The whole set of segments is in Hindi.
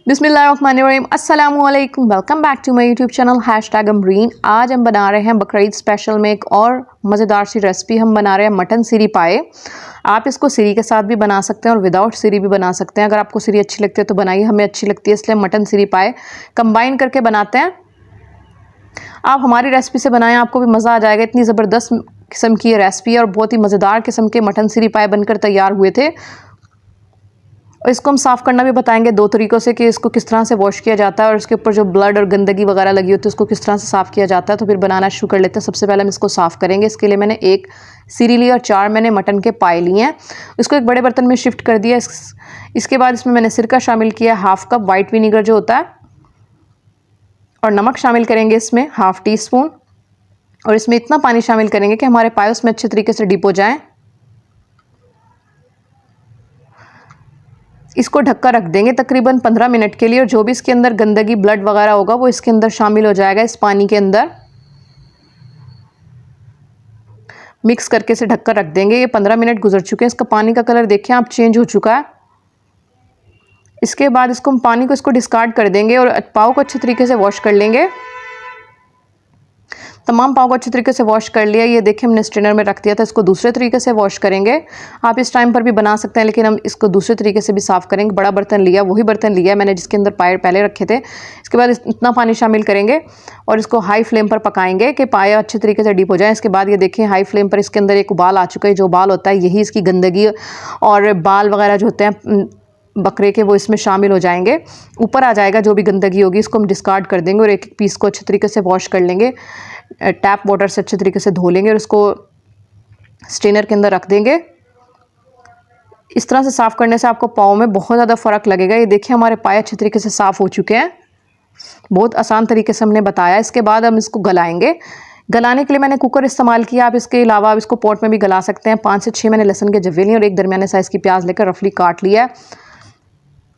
बिस्मिल्लाहिर्रहमानिर्रहीम, अस्सलामुअलैकुम। Welcome back to my YouTube channel #Amreen. आज हम बना रहे हैं बकरीद स्पेशल में एक और मज़ेदार सी रेसिपी। हम बना रहे हैं मटन सीरी पाए। आप इसको सीरी के साथ भी बना सकते हैं और विदाउट सीरी भी बना सकते हैं। अगर आपको सीरी अच्छी लगती है तो बनाइए, हमें अच्छी लगती है इसलिए मटन सीरी पाए कंबाइन करके बनाते हैं। आप हमारी रेसिपी से बनाएं, आपको भी मज़ा आ जाएगा। इतनी ज़बरदस्त किस्म की ये रेसिपी है और बहुत ही मज़ेदार किस्म के मटन सीरी पाए बनकर तैयार हुए थे। और इसको हम साफ़ करना भी बताएंगे 2 तरीक़ों से कि इसको किस तरह से वॉश किया जाता है और इसके ऊपर जो ब्लड और गंदगी वगैरह लगी होती है उसको किस तरह से साफ़ किया जाता है। तो फिर बनाना शुरू कर लेते हैं। सबसे पहले हम इसको साफ़ करेंगे। इसके लिए मैंने 1 सीरी ली और 4 मैंने मटन के पाए लिए हैं। इसको एक बड़े बर्तन में शिफ्ट कर दिया। इसके बाद इसमें मैंने सिरका शामिल किया, हाफ़ कप वाइट विनीगर जो होता है, और नमक शामिल करेंगे इसमें ½ टीस्पून। और इसमें इतना पानी शामिल करेंगे कि हमारे पाए उसमें अच्छे तरीके से डिप हो जाएँ। इसको ढककर रख देंगे तकरीबन 15 मिनट के लिए, और जो भी इसके अंदर गंदगी ब्लड वगैरह होगा वो इसके अंदर शामिल हो जाएगा इस पानी के अंदर। मिक्स करके इसे ढककर रख देंगे। ये 15 मिनट गुजर चुके हैं। इसका पानी का कलर देखें आप, चेंज हो चुका है। इसके बाद इसको पानी को डिस्कार्ड कर देंगे और पाव को अच्छे तरीके से वॉश कर लेंगे। तमाम पाव को अच्छे तरीके से वॉश कर लिया। ये देखिए हमने स्ट्रेनर में रख दिया था। इसको दूसरे तरीके से वॉश करेंगे। आप इस टाइम पर भी बना सकते हैं, लेकिन हम इसको दूसरे तरीके से भी साफ़ करेंगे। बड़ा बर्तन लिया, वही बर्तन लिया मैंने जिसके अंदर पाए पहले रखे थे। इसके बाद इतना पानी शामिल करेंगे और इसको हाई फ्लेम पर पकाएंगे कि पाए अच्छे तरीके से डीप हो जाए। इसके बाद ये देखिए हाई फ्लेम पर इसके अंदर एक उबाल आ चुका है। जो उबाल होता है यही इसकी गंदगी और बाल वगैरह जो होते हैं बकरे के वो इसमें शामिल हो जाएंगे। ऊपर आ जाएगा जो भी गंदगी होगी, इसको हम डिस्कार्ड कर देंगे और एक एक पीस को अच्छे तरीके से वॉश कर लेंगे। टैप वाटर से अच्छे तरीके से धो लेंगे और इसको स्ट्रेनर के अंदर रख देंगे। इस तरह से साफ़ करने से आपको पाँव में बहुत ज़्यादा फ़र्क लगेगा। ये देखिए हमारे पाए अच्छे तरीके से साफ़ हो चुके हैं। बहुत आसान तरीके से हमने बताया। इसके बाद हम इसको गलाएंगे। गलाने के लिए मैंने कुकर इस्तेमाल किया। आप इसके अलावा आप इसको पॉट में भी गला सकते हैं। 5 से 6 मैंने लहसुन के जवे लिए और 1 दरमियाने साइज़ की प्याज लेकर रफली काट लिया है।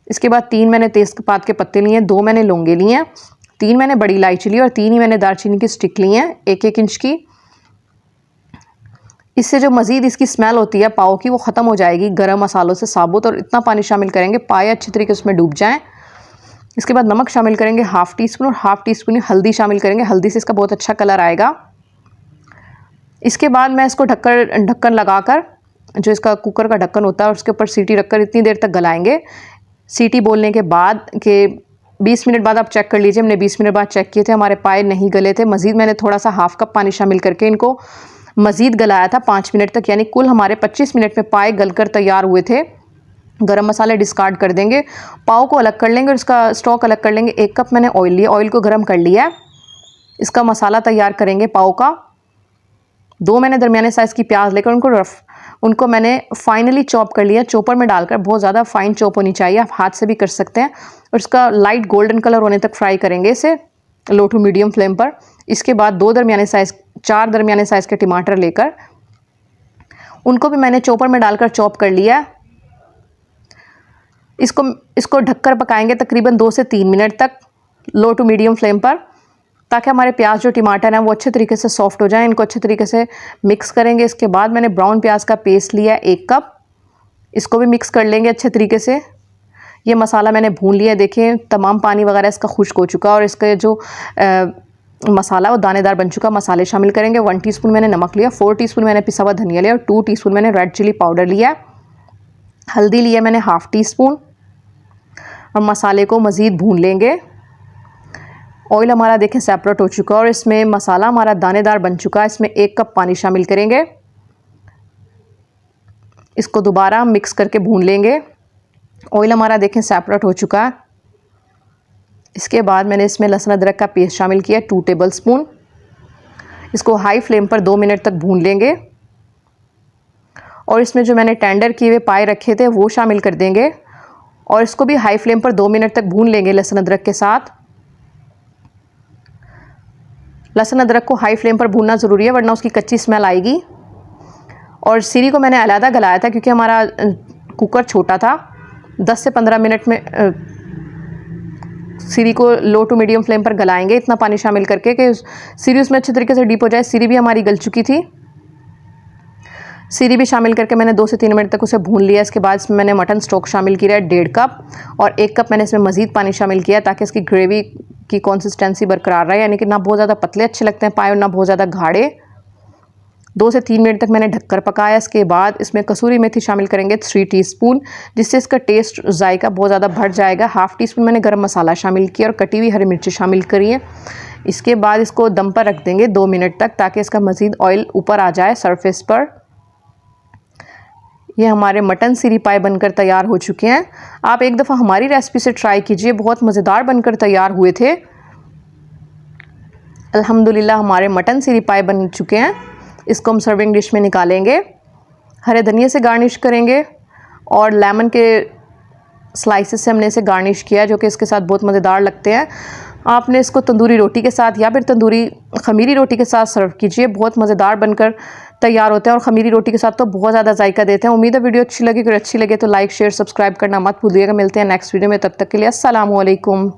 इसके बाद 3 मैंने तेज़पात के पत्ते लिए हैं, 2 मैंने लौंगे लिए हैं, 3 मैंने बड़ी इलायची ली और 3 ही मैंने दालचीनी की स्टिक ली हैं 1-1 इंच की। इससे जो मज़ीद इसकी स्मेल होती है पाव की वो ख़त्म हो जाएगी गरम मसालों से साबुत। और इतना पानी शामिल करेंगे पाए अच्छे तरीके से उसमें डूब जाएं। इसके बाद नमक शामिल करेंगे ½ टीस्पून और ½ टीस्पून हल्दी शामिल करेंगे। हल्दी से इसका बहुत अच्छा कलर आएगा। इसके बाद मैं इसको ढक्कन लगाकर, जो इसका कुकर का ढक्कन होता है उसके ऊपर सीटी रखकर इतनी देर तक गलाएंगे। सीटी बोलने के बाद के 20 मिनट बाद आप चेक कर लीजिए। हमने 20 मिनट बाद चेक किए थे, हमारे पाए नहीं गले थे। मज़ीद मैंने थोड़ा सा ½ कप पानी शामिल करके इनको मज़ीद गलाया था 5 मिनट तक, यानी कुल हमारे 25 मिनट में पाए गलकर तैयार हुए थे। गरम मसाले डिस्कार्ड कर देंगे। पाव को अलग कर लेंगे और इसका स्टॉक अलग कर लेंगे। 1 कप मैंने ऑयल लिया, ऑयल को गर्म कर लिया है। इसका मसाला तैयार करेंगे पाव का। 2 मैंने दरमियाने साइज़ की प्याज लेकर उनको मैंने फाइनली चॉप कर लिया चॉपर में डालकर। बहुत ज़्यादा फाइन चॉप होनी चाहिए, आप हाथ से भी कर सकते हैं। और इसका लाइट गोल्डन कलर होने तक फ्राई करेंगे इसे लो टू मीडियम फ्लेम पर। इसके बाद 4 दरमियाने साइज़ के टमाटर लेकर उनको भी मैंने चॉपर में डालकर चॉप कर लिया। इसको ढककर पकाएंगे तकरीबन 2 से 3 मिनट तक लो टू मीडियम फ्लेम पर, ताकि हमारे प्याज जो टमाटर हैं वो अच्छे तरीके से सॉफ्ट हो जाएं। इनको अच्छे तरीके से मिक्स करेंगे। इसके बाद मैंने ब्राउन प्याज का पेस्ट लिया 1 कप, इसको भी मिक्स कर लेंगे अच्छे तरीके से। ये मसाला मैंने भून लिया, देखिए तमाम पानी वगैरह इसका खुश्क हो चुका और इसका जो मसाला वो दानेदार बन चुका। मसाले शामिल करेंगे। 1 टीस्पून मैंने नमक लिया, 4 टीस्पून मैंने पिसा हुआ धनिया लिया और 2 टीस्पून मैंने रेड चिली पाउडर लिया। हल्दी लिया मैंने ½ टीस्पून और मसाले को मज़ीद भून लेंगे। ऑयल हमारा देखें सेपरेट हो चुका और इसमें मसाला हमारा दानेदार बन चुका है। इसमें 1 कप पानी शामिल करेंगे। इसको दोबारा मिक्स करके भून लेंगे। ऑयल हमारा देखें सेपरेट हो चुका है। इसके बाद मैंने इसमें लहसुन अदरक का पेस्ट शामिल किया 2 टेबलस्पून। इसको हाई फ्लेम पर 2 मिनट तक भून लेंगे और इसमें जो मैंने टेंडर किए हुए पाए रखे थे वो शामिल कर देंगे और इसको भी हाई फ्लेम पर 2 मिनट तक भून लेंगे लहसुन अदरक के साथ। लहसुन अदरक को हाई फ्लेम पर भूनना ज़रूरी है, वरना उसकी कच्ची स्मेल आएगी। और सीरी को मैंने अलहदा गलाया था क्योंकि हमारा कुकर छोटा था। 10 से 15 मिनट में सीरी को लो टू मीडियम फ्लेम पर गलाएंगे इतना पानी शामिल करके कि सीरी उसमें अच्छे तरीके से डीप हो जाए। सीरी भी हमारी गल चुकी थी। सीरी भी शामिल करके मैंने 2 से 3 मिनट तक उसे भून लिया। इसके बाद इसमें मैंने मटन स्टॉक शामिल किया है 1.5 कप, और 1 कप मैंने इसमें मज़ीद पानी शामिल किया ताकि इसकी ग्रेवी की कंसिस्टेंसी बरकरार रहे, यानी कि ना बहुत ज़्यादा पतले अच्छे लगते हैं पाए और ना बहुत ज़्यादा गाढ़े। 2 से 3 मिनट तक मैंने ढककर पकाया। इसके बाद इसमें कसूरी मेथी शामिल करेंगे 3 टीस्पून, जिससे इसका टेस्ट जायका बहुत ज़्यादा बढ़ जाएगा। हाफ़ टी स्पून मैंने गरम मसाला शामिल किया और कटी हुई हरी मिर्ची शामिल करी है। इसके बाद इसको दम पर रख देंगे 2 मिनट तक ताकि इसका मज़ीद ऑयल ऊपर आ जाए सरफेस पर। ये हमारे मटन सीरी पाए बनकर तैयार हो चुके हैं। आप एक दफ़ा हमारी रेसिपी से ट्राई कीजिए, बहुत मज़ेदार बनकर तैयार हुए थे। अल्हम्दुलिल्लाह हमारे मटन सीरी पाए बन चुके हैं। इसको हम सर्विंग डिश में निकालेंगे, हरे धनिया से गार्निश करेंगे और लेमन के स्लाइसेस से हमने इसे गार्निश किया, जो कि इसके साथ बहुत मज़ेदार लगते हैं। आपने इसको तंदूरी रोटी के साथ या फिर तंदूरी खमीरी रोटी के साथ सर्व कीजिए, बहुत मज़ेदार बनकर तैयार होते हैं और खमीरी रोटी के साथ तो बहुत ज़्यादा जायका देते हैं। उम्मीद है वीडियो अच्छी लगी, अगर अच्छी लगे तो लाइक शेयर सब्सक्राइब करना मत भूलिएगा। मिलते हैं नेक्स्ट वीडियो में, तब तक के लिए अस्सलाम वालेकुम।